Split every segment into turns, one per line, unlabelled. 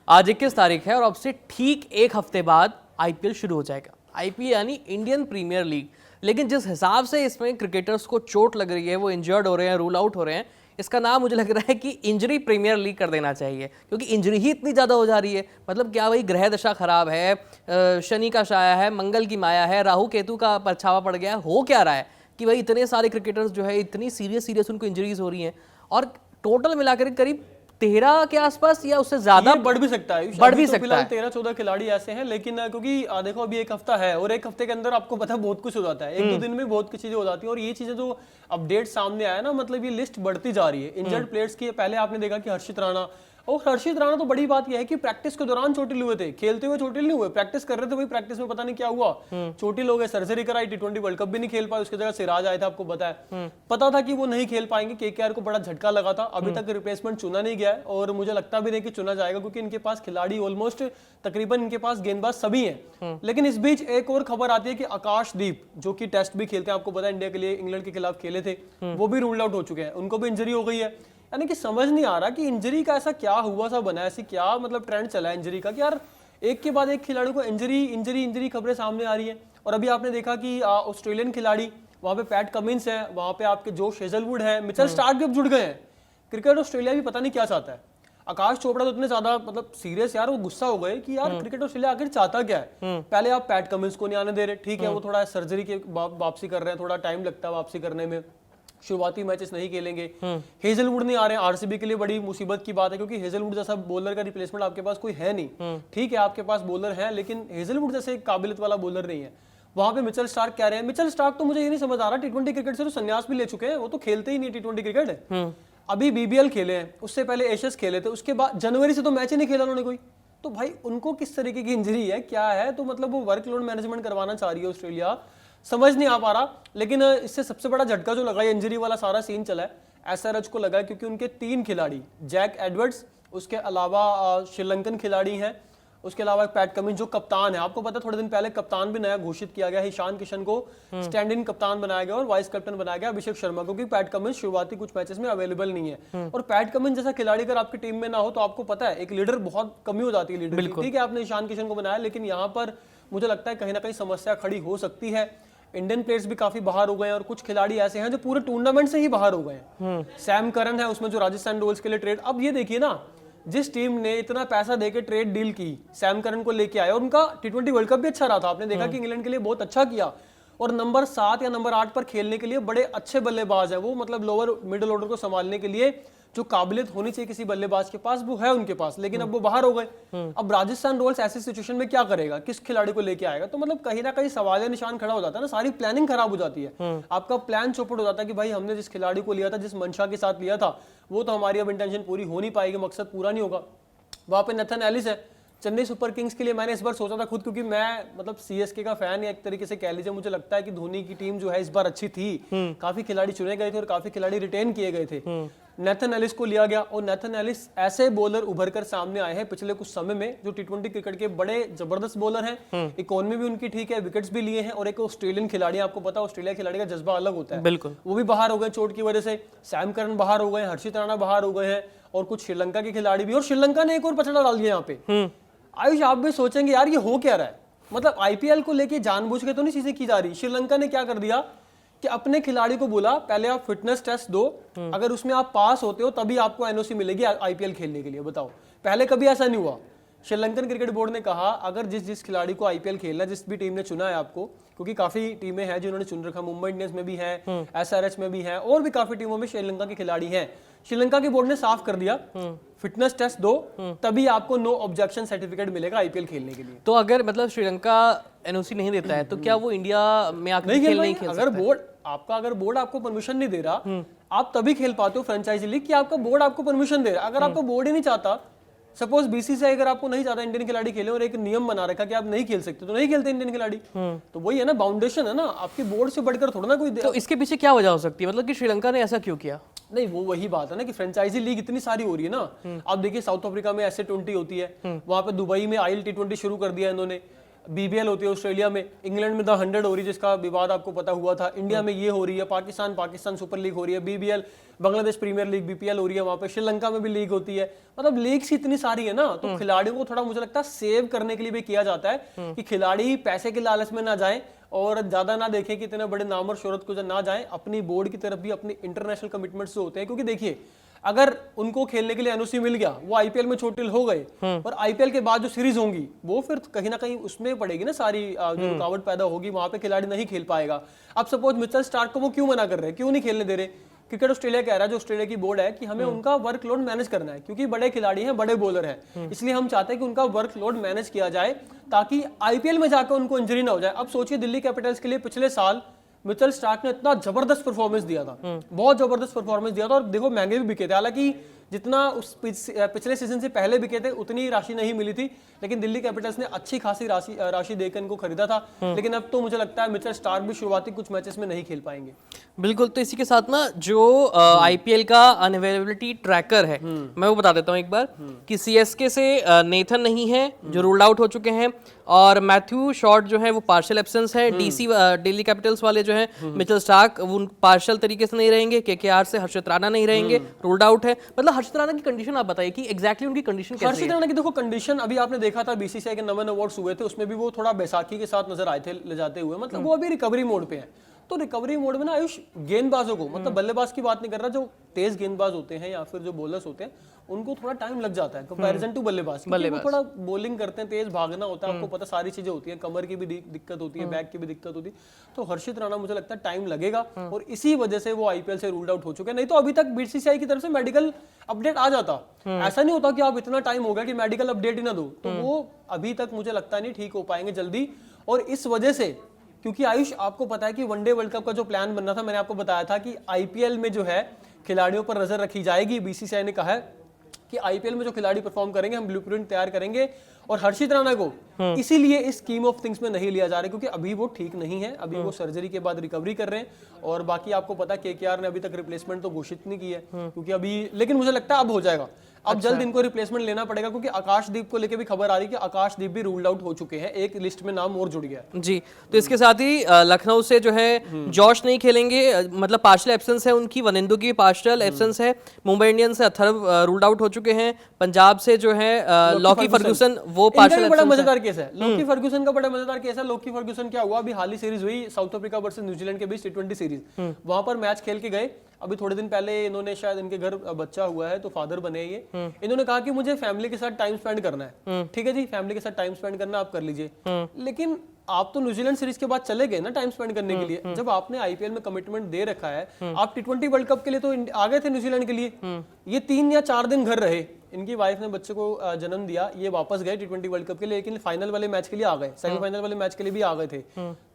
आज 21 तारीख है और अब से ठीक एक हफ्ते बाद आईपीएल शुरू हो जाएगा। आईपीएल यानी इंडियन प्रीमियर लीग। लेकिन जिस हिसाब से इसमें क्रिकेटर्स को चोट लग रही है, वो इंजर्ड हो रहे हैं, रूल आउट हो रहे हैं, इसका नाम मुझे लग रहा है कि इंजरी प्रीमियर लीग कर देना चाहिए, क्योंकि इंजरी ही इतनी ज़्यादा हो जा रही है। मतलब क्या वही ग्रह दशा खराब है, शनि का साया है, मंगल की माया है, राहु केतु का परछावा पड़ गया है, हो क्या रहा है कि भाई इतने सारे क्रिकेटर्स जो है इतनी सीरियस उनको इंजरीज हो रही हैं और टोटल मिलाकर करीब 13 के आसपास या उससे ज्यादा
बढ़ भी सकता है।
बढ़ भी सकता है।
13-14 खिलाड़ी ऐसे हैं, लेकिन क्योंकि देखो अभी एक हफ्ता है और एक हफ्ते के अंदर आपको पता है बहुत कुछ हो जाता है। एक दो दिन में बहुत कुछ चीजें हो जाती है और ये चीजें जो अपडेट सामने आया ना, मतलब ये लिस्ट बढ़ती जा रही है इंजर्ड प्लेयर्स की। पहले आपने देखा कि हर्षित राणा, और हर्षित राणा तो बड़ी बात यह है कि प्रैक्टिस के दौरान चोटिल हुए थे, खेलते हुए चोटिल नहीं हुए, प्रैक्टिस कर रहे थे, वही प्रैक्टिस में पता नहीं क्या हुआ, चोटिल हो गए, सर्जरी कराई, टी20 वर्ल्ड कप भी नहीं खेल पाए, उसकी जगह सिराज आया था, आपको पता था कि वो नहीं खेल पाएंगे। केकेआर को बड़ा झटका लगा था, अभी तक रिप्लेसमेंट चुना नहीं गया है और मुझे लगता भी नहीं कि चुना जाएगा, क्योंकि इनके पास खिलाड़ी ऑलमोस्ट तकरीबन इनके पास गेंदबाज सभी हैं। लेकिन इस बीच एक और खबर आती है कि आकाशदीप, जो कि टेस्ट भी खेलते हैं, आपको पता है इंडिया के लिए इंग्लैंड के खिलाफ खेले थे, वो भी रूल्ड आउट हो चुके हैं, उनको भी इंजरी हो गई है। यानी कि समझ नहीं आ रहा कि इंजरी का ऐसा क्या हुआ सा बना है, ऐसी क्या मतलब ट्रेंड चला है इंजरी का कि यार एक के बाद एक खिलाड़ी को इंजरी खबरें सामने आ रही है। और अभी आपने देखा कि ऑस्ट्रेलियन खिलाड़ी, वहां पे पैट कमिंस है, वहां पे आपके जोश हेजलवुड है, मिचेल स्टार्क भी अब जुड़ गए हैं। क्रिकेट ऑस्ट्रेलिया भी पता नहीं क्या चाहता है। आकाश चोपड़ा तो इतने ज्यादा मतलब सीरियस यार, वो गुस्सा हो गए कि यार क्रिकेट ऑस्ट्रेलिया आखिर चाहता क्या है। पहले आप पैट कमिंस को नहीं आने दे रहे, ठीक है, वो थोड़ा सर्जरी के वापसी कर रहे हैं, थोड़ा टाइम लगता है वापसी करने में, शुरुआती मैचेस नहीं खेलेंगे। हेजलवुड नहीं आ रहे हैं, आरसीबी के लिए बड़ी मुसीबत की बात है, क्योंकि हेजलवुड जैसा बॉलर का रिप्लेसमेंट आपके पास कोई है नहीं। ठीक है, आपके पास बॉलर है, लेकिन हेजलवुड जैसे काबिलियत वाला बॉलर नहीं है। वहां पे मिचेल स्टार्क कह रहे हैं, मिचेल स्टार्क तो मुझे ये नहीं समझ आ रहा, टी20 क्रिकेट से तो संन्यास भी ले चुके हैं, वो तो खेलते ही नहीं टी20 क्रिकेट। अभी बीबीएल खेले हैं, उससे पहले एशेस खेले थे, उसके बाद जनवरी से तो मैच ही नहीं खेला उन्होंने कोई। तो भाई उनको किस तरीके की इंजरी है, क्या है, तो मतलब वो वर्कलोड मैनेजमेंट करवाना चाह रही है ऑस्ट्रेलिया, समझ नहीं आ पा रहा। लेकिन इससे सबसे बड़ा झटका जो लगा, इंजरी वाला सारा सीन चला है, एसआरएच को लगा है, क्योंकि उनके 3 खिलाड़ी, जैक एडवर्ड्स, उसके अलावा श्रीलंकन खिलाड़ी हैं, उसके अलावा पैट कमिंस जो कप्तान है, आपको पता है थोड़े दिन पहले कप्तान भी नया घोषित किया गया, ईशान किशन को स्टैंड इन कप्तान बनाया गया और वाइस कैप्टन बनाया गया अभिषेक शर्मा, क्योंकि पैट कमिंस शुरुआती कुछ मैचेस में अवेलेबल नहीं है। और पैट कमिंस जैसा खिलाड़ी अगर आपकी टीम में ना हो तो आपको पता है एक लीडर बहुत कमी हो जाती है लीडर की। ठीक है, आपने ईशान किशन को बनाया, लेकिन यहाँ पर मुझे लगता है कहीं ना कहीं समस्या खड़ी हो सकती है। इंडियन प्लेयर्स भी काफी बाहर हो गए हैं और कुछ खिलाड़ी ऐसे हैं जो पूरे टूर्नामेंट से ही बाहर हो गए हैं। सैम करन है उसमें, जो राजस्थान रॉयल्स के लिए ट्रेड, अब ये देखिए ना, जिस टीम ने इतना पैसा देके ट्रेड डील की, सैम करन को लेके आया और उनका टी20 वर्ल्ड कप भी अच्छा रहा था, आपने देखा कि इंग्लैंड के लिए बहुत अच्छा किया, और नंबर 7 या नंबर 8 पर खेलने के लिए बड़े अच्छे बल्लेबाज है वो, मतलब लोअर मिडिल ऑर्डर को संभालने के लिए जो काबिलियत होनी चाहिए किसी बल्लेबाज के पास, वो है उनके पास, लेकिन अब वो बाहर हो गए। अब राजस्थान रॉयल्स ऐसी सिचुएशन में क्या करेगा, किस खिलाड़ी को लेके आएगा, तो मतलब कहीं ना कहीं सवाल निशान खड़ा हो जाता है ना, सारी प्लानिंग खराब हो जाती है, आपका प्लान चौपट हो जाता है कि भाई हमने जिस खिलाड़ी को लिया था, जिस मंशा के साथ लिया था, वो तो हमारी अब इंटेंशन पूरी हो नहीं पाएगी, मकसद पूरा नहीं होगा। वहां पे नेथन एलिस है चेन्नई सुपर किंग्स के लिए, मैंने इस बार सोचा था खुद, क्योंकि मैं मतलब सीएसके का फैन या एक तरीके से कह लीजिए, मुझे लगता है कि धोनी की टीम जो है इस बार अच्छी थी, काफी खिलाड़ी चुने गए थे और काफी खिलाड़ी रिटेन किए गए थे। नेथन एलिस को लिया गया और नेथन एलिस ऐसे बॉलर उभर कर सामने आए हैं पिछले कुछ समय में जो टी20 क्रिकेट के बड़े जबरदस्त बॉलर हैं, इकोनॉमी भी उनकी ठीक है, विकेट्स भी लिए हैं, और एक ऑस्ट्रेलियन खिलाड़ी, आपको पता है ऑस्ट्रेलिया खिलाड़ी का जज्बा अलग होता है, बिल्कुल, वो भी बाहर हो गए चोट की वजह से। सैम करन बाहर हो गए, हर्षित राणा बाहर हो गए हैं, और कुछ श्रीलंका के खिलाड़ी भी, और श्रीलंका ने एक और पछड़ा डाल दिया यहाँ पे। आयुष, आप भी सोचेंगे यार ये हो क्या रहा है, मतलब आईपीएल को लेके जानबूझ के तो नहीं चीजें की जा रही। श्रीलंका ने क्या कर दिया कि अपने खिलाड़ी को बोला पहले आप फिटनेस टेस्ट दो, अगर उसमें आप पास होते हो तभी आपको एनओसी मिलेगी आईपीएल खेलने के लिए। बताओ, पहले कभी ऐसा नहीं हुआ। श्रीलंकन क्रिकेट बोर्ड ने कहा अगर जिस खिलाड़ी को आईपीएल खेलना, जिस भी टीम ने चुना है आपको, क्योंकि काफी टीमें हैं जिन्होंने चुन रखा, मुंबई इंडियंस में भी है, एसआरएच में भी है, और भी काफी टीमों में श्रीलंका के खिलाड़ी हैं। श्रीलंका की बोर्ड ने साफ कर दिया फिटनेस टेस्ट दो, तभी आपको नो ऑब्जेक्शन सर्टिफिकेट मिलेगा आईपीएल खेलने के लिए।
तो अगर मतलब श्रीलंका एनओसी नहीं देता है तो क्या वो इंडिया में आकर खेल नहीं खेल
अगर बोर्ड आपको परमिशन नहीं दे रहा, आप तभी खेल पाते हो फ्रेंचाइजी लीग कि आपका बोर्ड आपको परमिशन दे रहा है। अगर आपका बोर्ड ही नहीं चाहता, सपोज बीसीसीआई अगर आपको नहीं चाहता इंडियन खिलाड़ी खेले और एक नियम बना रखा कि आप नहीं खेल सकते, तो नहीं खेलते इंडियन खिलाड़ी। तो वही है ना, बाउंडेशन है ना, आपकी बोर्ड से बढ़कर थोड़ा ना कोई।
तो इसके पीछे क्या वजह हो सकती है, मतलब कि श्रीलंका ने ऐसा क्यों किया?
नहीं, वो वही बात है ना कि फ्रेंचाइजी लीग इतनी सारी हो रही है ना। आप देखिए साउथ अफ्रीका में ऐसे 20 होती है, वहां पे दुबई में IL T20 शुरू कर दिया इन्होंने, BBL होती है ऑस्ट्रेलिया में, इंग्लैंड में द 100 हो रही है जिसका विवाद आपको पता हुआ था, इंडिया में ये हो रही है, पाकिस्तान सुपर लीग हो रही है, BBL Bangladesh premier league BPL हो रही है, वहां पे श्रीलंका में भी लीग होती है, मतलब लीग्स इतनी सारी है ना, तो खिलाड़ियों को थोड़ा मुझे लगता है सेव करने के लिए भी किया जाता है कि खिलाड़ी पैसे के लालच में ना जाए और ज्यादा ना देखें कि इतने बड़े नाम और शोहरत को ना जाए, अपनी बोर्ड की तरफ भी अपनी इंटरनेशनल कमिटमेंट्स जो होते हैं, क्योंकि देखिए अगर उनको खेलने के लिए NOC मिल गया, वो IPL में चोटिल हो गए और IPL के बाद जो सीरीज होंगी वो फिर कहीं ना कहीं उसमें पड़ेगी ना सारी जो रुकावट पैदा होगी, वहां पे खिलाड़ी नहीं खेल पाएगा। अब सपोज मिचेल स्टार्क को वो क्यों मना कर रहे हैं, क्यों नहीं खेलने दे रहे? क्रिकेट ऑस्ट्रेलिया कह रहा है, जो ऑस्ट्रेलिया की बोर्ड है, कि हमें उनका वर्कलोड मैनेज करना है, क्योंकि बड़े खिलाड़ी हैं, बड़े बॉलर हैं, इसलिए हम चाहते हैं कि उनका वर्कलोड मैनेज किया जाए ताकि IPL में जाकर उनको इंजरी ना हो जाए। अब सोचिए दिल्ली कैपिटल्स के लिए पिछले साल मिचेल स्टार्क ने इतना जबरदस्त परफॉर्मेंस दिया था, बहुत जबरदस्त परफॉर्मेंस दिया था, और देखो महंगे भी बिके थे, हालांकि जितना उस पिछले सीजन से पहले बिके थे उतनी राशि नहीं मिली थी, लेकिन दिल्ली कैपिटल्स ने अच्छी खासी राशि देकर इनको खरीदा था। लेकिन अब तो मुझे लगता है मिचेल स्टार्क भी शुरुआती कुछ मैचेस में नहीं खेल पाएंगे।
बिल्कुल, तो इसी के साथ ना जो IPL का अनअवेलेबिलिटी ट्रैकर है मैं वो बता देता हूँ एक बार कि CSK से नेथन नहीं है जो रूल्ड आउट हो चुके हैं, और मैथ्यू शॉर्ट जो है वो पार्शियल एब्सेंस है, DC दिल्ली कैपिटल्स वाले जो है मिचेल स्टार्क वो पार्शियल तरीके से नहीं रहेंगे, KKR से हर्षित राणा नहीं रहेंगे, रूल्ड आउट है। मतलब हर्षित राणा की कंडीशन आप बताइए कि एग्जैक्टली उनकी कंडीशन कैसी है?
हर्षित राणा की देखो कंडीशन अभी आपने देखा था BCCI के नमन अवार्ड्स हुए थे, उसमें भी वो थोड़ा बैसाखी के साथ नजर आए थे ले जाते हुए, मतलब वो अभी रिकवरी मोड पे है। तो रिकवरी मोड में ना आयुष गेंदबाजों को, मतलब बल्लेबाज की बात नहीं कर रहा, जो तेज गेंदबाज होते हैं या फिर जो बॉलर्स होते हैं उनको थोड़ा टाइम लग जाता है कंपैरिजन टू बल्लेबाज, क्योंकि वो थोड़ा बॉलिंग करते हैं, तेज भागना होता है, आपको पता सारी चीजें होती है, कमर की भी दिक्कत होती है, बैक की भी दिक्कत होती है, तो हर्षित राणा मुझे लगता है टाइम लगेगा और इसी वजह से वो IPL से रूल्ड आउट हो चुके हैं। नहीं तो अभी तक BCCI की तरफ से मेडिकल अपडेट आ जाता, ऐसा नहीं होता कि आप इतना टाइम हो गया कि मेडिकल अपडेट ही ना दो, तो वो अभी तक मुझे लगता नहीं ठीक हो पाएंगे जल्दी। और इस वजह से, क्योंकि आयुष आपको पता है कि वनडे वर्ल्ड कप का जो प्लान बनना था, मैंने आपको बताया था कि IPL में जो है खिलाड़ियों पर नजर रखी जाएगी। BCCI ने कहा है कि IPL में जो खिलाड़ी परफॉर्म करेंगे हम ब्लूप्रिंट तैयार करेंगे, और हर्षित राणा को इसीलिए इस स्कीम ऑफ थिंग्स में नहीं लिया जा रहा है क्योंकि अभी वो ठीक नहीं है, अभी वो सर्जरी के बाद रिकवरी कर रहे हैं। और बाकी आपको पता है KKR ने अभी तक रिप्लेसमेंट तो घोषित नहीं की है क्योंकि अभी, लेकिन मुझे लगता है अब हो जाएगा, अब जल्द इनको रिप्लेसमेंट लेना पड़ेगा, क्योंकि आकाशदीप को लेके भी खबर आ रही है कि आकाशदीप भी रूल्ड आउट हो चुके हैं, एक लिस्ट में नाम और जुड़ गया
जी। तो इसके साथ ही लखनऊ से जो है जॉश नहीं खेलेंगे, मतलब पार्शियल एब्सेंस है उनकी, वनिंदु की पार्शियल एब्सेंस है, मुंबई इंडियंस से अथर्व रूल्ड आउट हो चुके हैं, पंजाब से जो है लॉकी फर्ग्यूसन वो पार्शियल।
बड़ा मजेदार केस है लॉकी फर्ग्यूसन का, बड़ा मजेदार केस है। लॉकी फर्ग्यूसन क्या हुआ, अभी हाल ही सीरीज हुई साउथ अफ्रीका वर्सेस न्यूजीलैंड के बीच T20 सीरीज, वहां पर मैच खेल के गए। अभी थोड़े दिन पहले इन्होंने, शायद इनके घर बच्चा हुआ है तो फादर बने ये, इन्होंने कहा कि मुझे फैमिली के साथ टाइम स्पेंड करना है, ठीक है जी, फैमिली के साथ टाइम स्पेंड करना आप कर लीजिए, लेकिन आप तो न्यूजीलैंड सीरीज के बाद चले गए ना टाइम स्पेंड करने के लिए। जब आपने IPL में कमिटमेंट दे रखा है, आप T20 वर्ल्ड कप के लिए तो आ गए थे न्यूजीलैंड के लिए, ये 3 या 4 दिन घर रहे, इनकी वाइफ ने बच्चे को जन्म दिया, ये वापस गए T20 वर्ल्ड कप के लिए, लेकिन फाइनल वाले मैच के लिए आ गए, सेमीफाइनल वाले मैच के लिए भी आ गए थे।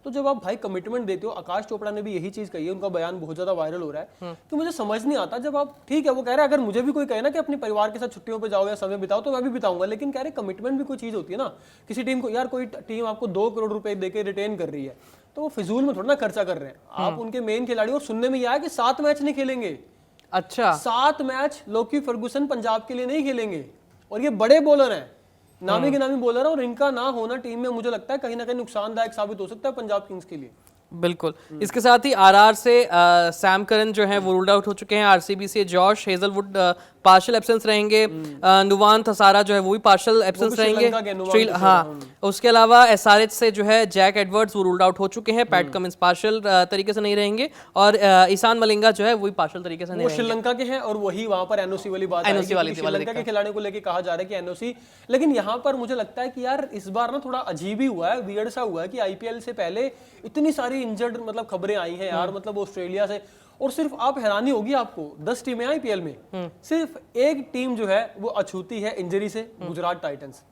तो जब आप भाई कमिटमेंट देते हो, आकाश चोपड़ा ने भी यही चीज कही है, उनका बयान बहुत ज्यादा वायरल हो रहा है, तो मुझे समझ नहीं आता, जब आप, ठीक है वो कह रहे हैं अगर मुझे भी कोई कहे ना कि अपने परिवार के साथ छुट्टियों पे जाओ या समय बिताओ तो मैं भी बिताऊंगा, लेकिन कह रहे कमिटमेंट भी कोई चीज होती है ना, किसी टीम को, यार कोई टीम आपको 2 करोड़ रुपए देके रिटेन कर रही है तो वो फिजूल में थोड़ा ना खर्चा कर रहे हैं आप उनके मेन खिलाड़ी। और सुनने में यह है कि 7 मैच नहीं खेलेंगे।
अच्छा,
7 मैच लॉकी फर्गूसन पंजाब के लिए नहीं खेलेंगे, और ये बड़े बॉलर हैं, नामी गिनामी बॉलर है, और इनका ना होना टीम में मुझे लगता है कहीं ना कहीं नुकसानदायक साबित हो सकता है पंजाब किंग्स के लिए।
बिल्कुल। इसके साथ ही RR से सैम करन जो है वो रूल्ड आउट हो चुके हैं, RCB से जॉश हेजलवुड पार्शियल एब्सेंस रहेंगे, नुवान थसारा जो है वो भी पार्शियल एब्सेंस रहेंगे। हाँ, उसके अलावा SRH से जो है जैक एडवर्ड्स वो रूल्ड आउट हो चुके हैं, पैट कमिंस पार्शियल तरीके से नहीं रहेंगे, और ईशान मलिंगा जो है वो भी पार्शियल तरीके से नहीं रहेंगे।
श्रीलंका के हैं और वही वहां पर NOC वाली बात है, श्रीलंका के खिलाड़ियों को लेके कहा जा रहा है कि NOC, लेकिन यहाँ पर मुझे लगता है कि यार इस बार ना थोड़ा अजीब ही हुआ है, वियर्ड सा हुआ है कि IPL से पहले इतनी सारी इंजर्ड मतलब खबरें आई हैं यार, मतलब ऑस्ट्रेलिया से, और सिर्फ आप हैरानी होगी आपको 10 टीमें IPL में, सिर्फ एक टीम जो है वो अछूती है इंजरी से, गुजरात टाइटंस।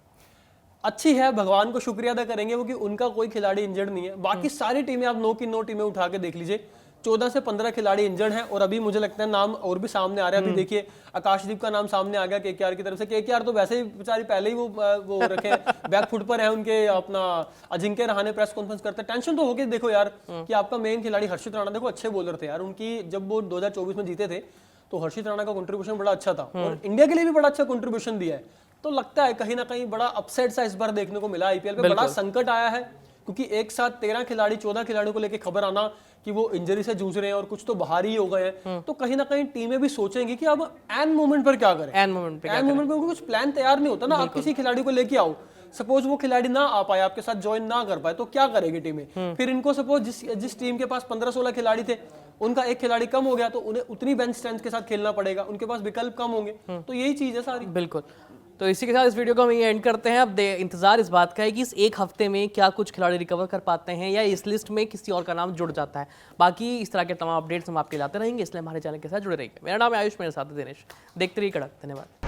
अच्छी है, भगवान को शुक्रिया अदा करेंगे वो कि उनका कोई खिलाड़ी इंजर्ड नहीं है, बाकी सारी टीमें आप 9 की 9 टीमें उठा के देख लीजिए, 14 से 15 खिलाड़ी इंजर्ड हैं, और अभी मुझे लगता है नाम और भी सामने आ रहा है। अभी देखिए आकाशदीप का नाम सामने आ गया KKR की तरफ से, KKR तो वैसे ही बेचारी पहले ही वो रखे बैक फुट पर है उनके, अपना अजिंक्य रहाणे प्रेस कॉन्फ्रेंस करते हैं, टेंशन तो होगी। देखो यार कि आपका मेन खिलाड़ी हर्षित राणा, देखो अच्छे बॉलर थे यार, उनकी जब वो 2024 में जीते थे तो हर्षित राणा का कंट्रीब्यूशन बड़ा अच्छा था और इंडिया के लिए भी बड़ा अच्छा कंट्रीब्यूशन दिया है, तो लगता है कहीं ना कहीं बड़ा अपसेट सा इस बार देखने को मिला आईपीएल पे, बड़ा संकट आया है क्योंकि एक साथ 13 खिलाड़ी 14 खिलाड़ियों को लेके खबर आना कि वो इंजरी से जूझ रहे हैं और कुछ तो बाहर ही हो गए हैं, तो कहीं ना कहीं टीमें भी सोचेंगी कि अब एन मोमेंट पर क्या करें।
एन मोमेंट पे
एन मोमेंट पे कुछ प्लान तैयार नहीं होता ना, आप किसी खिलाड़ी को लेके आओ, सपोज वो खिलाड़ी ना आ पाए, आपके साथ ज्वाइन ना कर पाए, तो क्या करेगी टीमें। फिर इनको सपोज जिस टीम के पास 15-16 खिलाड़ी थे, उनका एक खिलाड़ी कम हो गया तो उन्हें उतनी बेंच स्ट्रेंथ के साथ खेलना पड़ेगा, उनके पास विकल्प कम होंगे, तो यही चीज है सारी।
बिल्कुल। तो इसी के साथ इस वीडियो को हम ये एंड करते हैं। अब इंतजार इस बात का है कि इस एक हफ्ते में क्या कुछ खिलाड़ी रिकवर कर पाते हैं या इस लिस्ट में किसी और का नाम जुड़ जाता है। बाकी इस तरह के तमाम अपडेट्स हम आपके लाते रहेंगे, इसलिए हमारे चैनल के साथ जुड़े रहिए। मेरा नाम है आयुष, मेरे साथ है दिनेश। देखते रहिए कड़क। धन्यवाद।